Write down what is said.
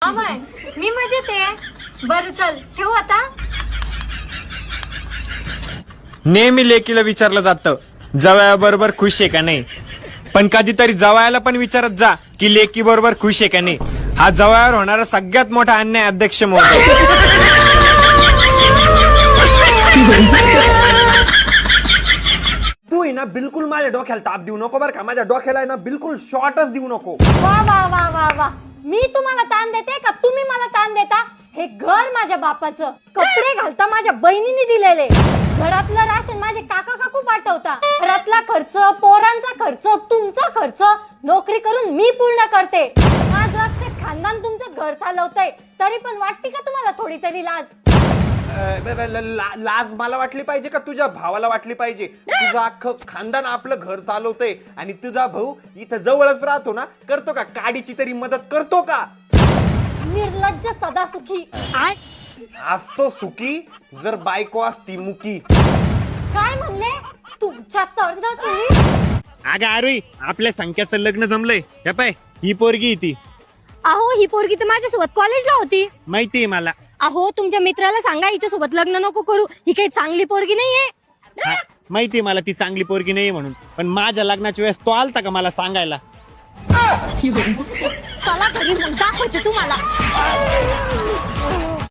अमय मी मजेत आहे. बरं चल ठेवू आता. नेहमी लेकीला विचारलं जातं जवयाबरोबर खुश आहे का नाही, पण कधीतरी जवयाला पण विचारत जा की लेकी बरोबर खुश आहे का नाही. हा जवयावर होणारा सगळ्यात मोठा अन्याय अध्यक्ष महोदय. तू आहे ना बिलकुल माझ्या डोक्याला ताप देऊ नको बरं का. माझ्या डोक्याला आहे ना बिलकुल शॉर्टच देऊ नको. वा वा वा वा वा. मी तुम्हाला ताण देते का तुम्ही मला ताण देता? हे घर माझ्या बापाचं, कपडे घालता माझ्या बहिणीने दिलेले, घरातलं राशन माझे काका काकू पाठवता, घरातला खर्च, पोरांचा खर्च, तुमचा खर्च नोकरी करून मी पूर्ण करते. माझं अख्खं खानदान तुमचं घर चालवतंय, तरी पण वाटते का तुम्हाला थोडी तरी लाज? लाज मला वाटली पाहिजे का तुझ्या भावाला वाटली पाहिजे? तुझं अख्खं खानदान आपलं घर चालवतंय आणि तुझा भाऊ इथं जवळच राहतो ना, करतो का काडीची तरी मदत करतो का? निर्लज्ज सदा सुखी. असतो सुखी जर बायको असती मुकी. काय म्हणले? तुमच्या तुम्ही अगं आरुई, आपल्या संख्याचं लग्न जमलंय. हे पाय ही पोरगी ती. अहो ही पोरगी तर माझ्यासोबत कॉलेजला होती. माहितीये मला. अहो तुमच्या मित्राला सांगा हिच्यासोबत लग्न नको करू, ही काही चांगली पोरगी नाहीये. माहितीये मला ती चांगली पोरगी नाही म्हणून, पण माझ्या लग्नाच्या वेळेस तो आलता का मला सांगायला? चला घरी मग दाखवते तुम्हाला.